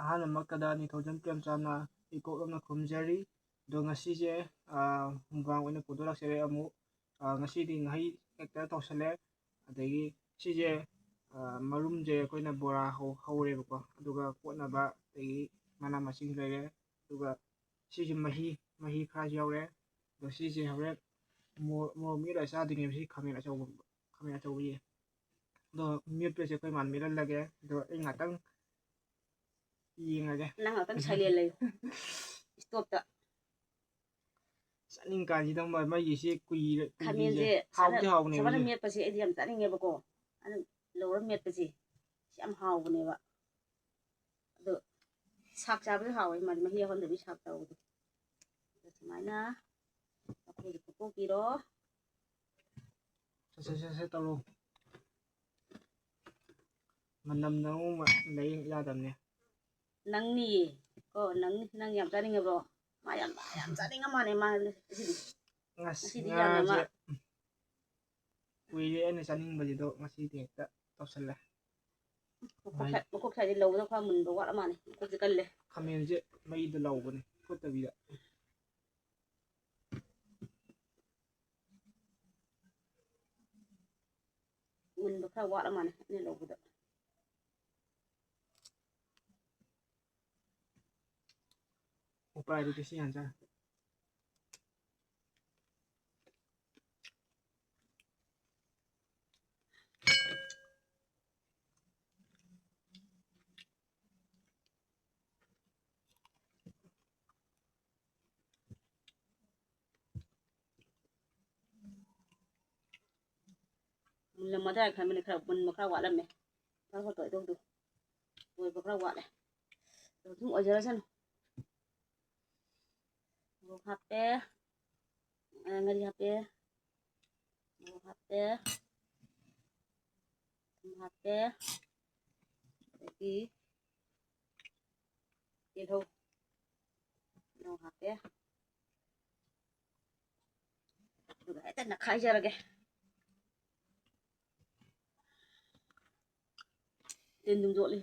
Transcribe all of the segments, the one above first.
ꯑꯍꯥꯟꯕꯃꯛꯇꯗ ꯅꯤꯡꯊꯧꯖꯝ ꯄ꯭ꯔꯦꯝꯆꯥꯟꯗꯅ ꯏꯀꯣꯛꯂꯝꯅ ꯈꯨꯔꯨꯝꯖꯔꯤ ꯑꯗꯣ ꯉꯁꯤꯁꯦ ꯃꯨꯛꯕꯥꯡ ꯑꯣꯏꯅ ꯄꯨꯊꯣꯛ ꯂꯥꯛꯆꯔꯦ ꯑꯃꯨꯛ ꯉꯁꯤꯗꯤ ꯉꯥꯍꯩ ꯍꯦꯛꯇ ꯇꯧꯁꯜꯂꯦ ꯑꯗꯒꯤ ꯁꯤꯁꯦ ꯃꯔꯨꯝꯁꯦ ꯑꯩꯈꯣꯏꯅ ꯕꯣꯔꯥ ꯍꯧꯔꯦꯕꯀꯣ ꯑꯗꯨꯒ ꯀꯣꯠꯅꯕ ꯑꯗꯒꯤ ꯃꯅꯥ ꯃꯁꯤꯡ ꯂꯩꯔꯦ ꯑꯗꯨꯒ ꯁꯤꯁꯦ ꯃꯍꯤ ꯈꯔꯁꯨ ꯌꯥꯎꯔꯦ ꯑꯗꯣ ꯁꯤꯁꯦ ꯍꯣꯔꯦꯟ ꯃꯣꯔꯣꯛ ꯃꯦꯠꯂ ꯆꯥꯗꯣꯏꯅꯦꯕ ꯁꯤ ꯈꯥꯃꯦꯟ ꯑꯆꯧꯕꯒꯤ ꯑꯗꯣ ꯃꯦꯠꯄꯁꯦ ꯑꯩꯈꯣꯏ ꯃꯥꯟ ꯃꯦꯠꯍꯜꯂꯒꯦ ꯑꯗꯣ ꯑꯩ ꯉꯥꯛꯇꯪ ꯌꯦꯡꯉꯒꯦ ꯅꯪ ꯉꯥꯛꯇꯪ ꯁꯥꯏꯂꯦꯟ ꯂꯩꯌꯨ ꯏꯁꯇꯣꯞꯇ ꯆꯥꯅꯤꯡ ꯀꯥꯟꯁꯤꯗ ꯃꯩꯒꯤꯁꯤ ꯈꯥꯃꯦꯟꯁꯦ ꯍꯥꯎꯕꯗꯤ ꯍꯥꯎꯕꯅꯦꯕ ꯁꯥꯕꯅ ꯃꯦꯠꯄꯁꯦ ꯑꯩꯗꯤ ꯌꯥꯝ ꯆꯥꯅꯤꯡꯉꯦꯕꯀꯣ ꯑꯗꯨ ꯂꯧꯔ ꯃꯦꯠꯄꯁꯦ ꯁꯤ ꯌꯥꯝ ꯍꯥꯎꯕꯅꯦꯕ ꯑꯗꯣ ꯁꯥꯛ ꯆꯥꯕꯁꯨ ꯍꯥꯎꯋꯦ ꯃꯍꯤ ꯌꯥꯎꯍꯟꯗꯕꯤ ꯁꯥꯛ ꯇꯧꯕꯗꯣ ꯑꯗꯣ ꯁꯨꯃꯥꯏꯅ ꯑꯩꯈꯣꯏꯒꯤ ꯐꯨꯠꯇꯣꯛꯄꯤꯔꯣ ꯁꯠ ꯇꯧꯔꯣ ꯃꯅꯝꯅ ꯑꯃꯨꯛ ꯂꯩ ꯌꯥꯗꯕꯅꯦ ꯅꯪꯅꯤꯌꯦ ꯀꯣ ꯅꯪ ꯌꯥꯝ ꯆꯥꯅꯤꯡꯉꯕ꯭ꯔꯣ ꯃꯥ ꯌꯥꯝ ꯆꯥꯅꯤꯡꯉ ꯃꯥꯅꯦ ꯃꯥ ꯉꯁꯤꯗꯤ ꯌꯥꯝꯅ ꯑꯃ ꯉꯥꯁꯦ ꯀꯨꯏꯔꯦ ꯑꯩꯅ ꯆꯥꯅꯤꯡꯕꯁꯤꯗꯣ ꯉꯁꯤꯗꯤ ꯍꯦꯛꯇ ꯇꯧꯁꯜꯂꯦ ꯃꯀꯣꯛ ꯁꯥꯏꯗꯤ ꯂꯧꯕꯗ ꯈꯔ ꯃꯨꯟꯕ ꯋꯥꯠꯂ ꯃꯥꯜꯂꯦ ꯃꯀꯣꯛꯁꯦ ꯀꯜꯂꯦ ꯈꯥꯃꯦꯟꯁꯦ ꯃꯩꯗ ꯂꯧꯕꯅꯦ ꯐꯨꯠꯇꯕꯤꯗ ꯃꯨꯟꯕ ꯈꯔ ꯋꯥꯠꯂ ꯃꯥꯜꯂꯦ ꯑꯩꯅ ꯂꯧꯕꯗ ꯎꯄꯥꯏ ꯂꯩꯇꯦ ꯁꯤ ꯍꯥꯟ ꯆꯥꯔꯦ ꯃꯨꯜꯂꯝꯃꯗ꯭ꯔꯥ ꯈꯟꯕꯅꯤ ꯈꯔ ꯃꯨꯟꯕ ꯈꯔ ꯋꯥꯠꯂꯝꯃꯦ ꯈꯔ ꯍꯣꯠꯇꯣꯛꯏꯗꯧꯗꯣ ꯂꯣꯏꯕ ꯈꯔ ꯋꯥꯠꯂꯦ ꯑꯗꯣ ꯁꯨꯝ ꯑꯣꯏꯖꯔꯁꯅꯨ ꯃꯣꯔꯣꯛ ꯍꯥꯞꯄꯦ ꯉꯥꯔꯤ ꯍꯥꯞꯄꯦ ꯃꯣꯔꯣꯛ ꯍꯥꯞꯄꯦ ꯊꯨꯝ ꯍꯥꯞꯄꯦ ꯑꯗꯒꯤ ꯇꯤꯜꯍꯧ ꯍꯥꯞꯄꯦ ꯑꯗꯨꯒ ꯍꯦꯛꯇ ꯅꯈꯥꯏꯖꯔꯒꯦ ꯇꯤꯟ ꯗꯨꯝ ꯌꯣꯠꯂꯤ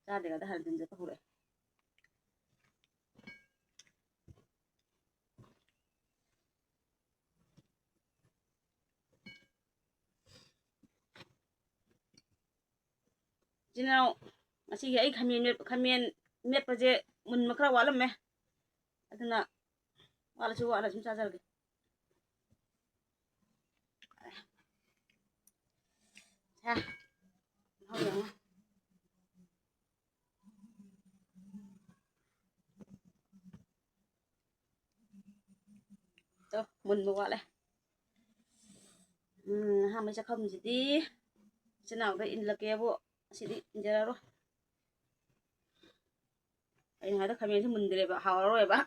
ꯆꯥꯗ꯭ꯔꯤꯉꯩꯗ ꯍꯥꯟꯅ ꯇꯤꯟ ꯆꯣꯠꯄ ꯍꯧꯔꯛꯑꯦ ꯏꯆꯤꯜ ꯏꯅꯥꯎ ꯉꯁꯤꯒꯤ ꯑꯩ ꯈꯥꯃꯦꯟ ꯃꯦꯠꯄꯁꯦ ꯃꯨꯟꯕ ꯈꯔ ꯋꯥꯠꯂꯝꯃꯦ ꯑꯗꯨꯅ ꯋꯥꯠꯂꯁꯨ ꯁꯨꯝ ꯆꯥꯖꯔꯒꯦ ꯃꯍꯥꯎ ꯌꯦꯡꯉꯣ ꯃꯨꯟꯕ ꯋꯥꯠꯂꯦ ꯑꯍꯥꯟꯕꯩ ꯆꯥꯛꯈꯨꯝꯁꯤꯗꯤ ꯏꯆꯤꯜ ꯏꯅꯥꯎꯗ ꯏꯜꯂꯛꯀꯦꯕꯨ ꯑꯁꯤꯗꯤ ꯏꯟꯖꯔꯔꯣꯏ ꯑꯩꯅ ꯍꯥꯏꯗꯣ ꯈꯥꯃꯦꯟꯁꯤ ꯃꯨꯟꯗ꯭ꯔꯦꯕ ꯍꯥꯎꯔꯔꯣꯏꯕ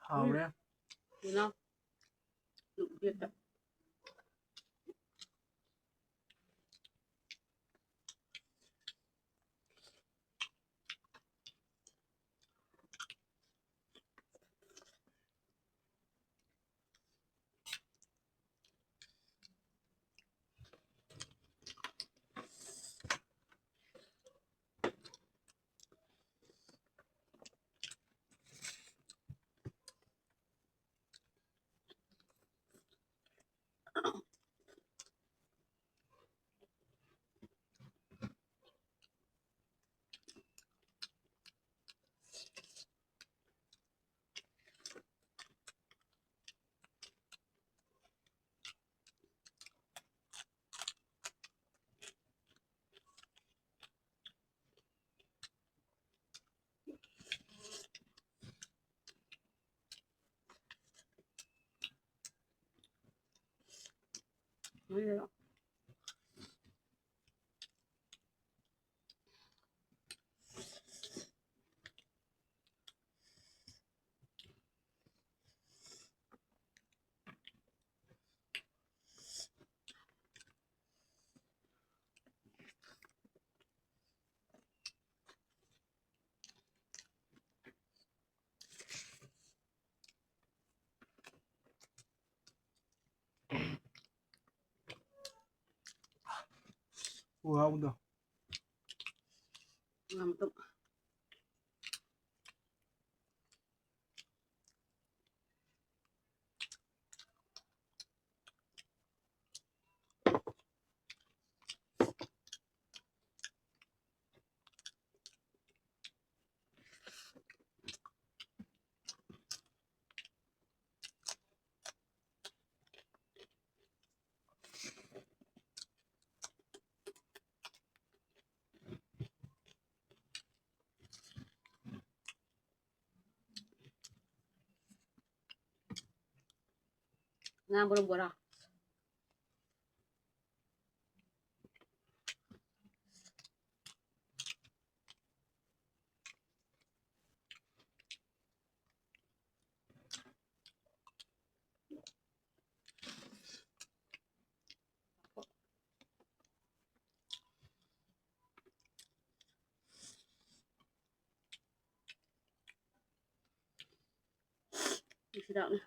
ꯍꯥꯎꯔꯦ Ayo. Uhaw do. Ngam tum. Ngam belum borah. Sedap ni.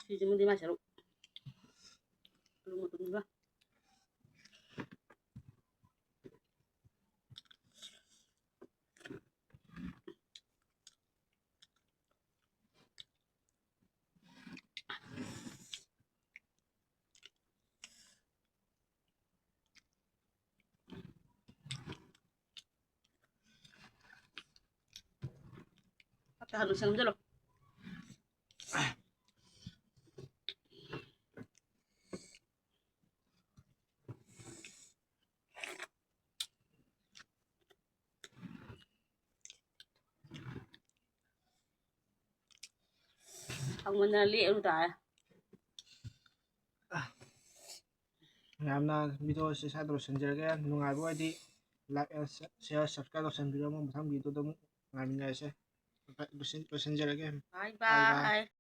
Sijumudi mas sarap. Lumutun ba? At halus ang dalo. Ang manali ano tayo. ꯌꯥꯝꯅ ꯚꯤꯗꯤꯑꯣꯁꯦ ꯁ꯭ꯋꯥꯏꯗ ꯂꯣꯏꯁꯤꯟꯖꯔꯒꯦ ꯅꯨꯡꯉꯥꯏꯕ ꯑꯣꯏꯗꯤ ꯂꯥꯏꯛ ꯑꯦꯟ ꯁꯤꯌꯔ ꯁꯕꯁꯀ꯭ꯔꯥꯏꯕ ꯇꯧꯁꯟꯕꯤꯔꯝꯃꯣ ꯃꯊꯪ ꯚꯤꯗꯤꯑꯣꯗ ꯑꯃꯨꯛ ꯉꯥꯏꯃꯤꯟꯅꯔꯁꯦ ꯂꯣꯏꯁꯤꯟꯖꯔꯒꯦ Bye ꯕꯥꯏ ꯕꯥꯏ bye.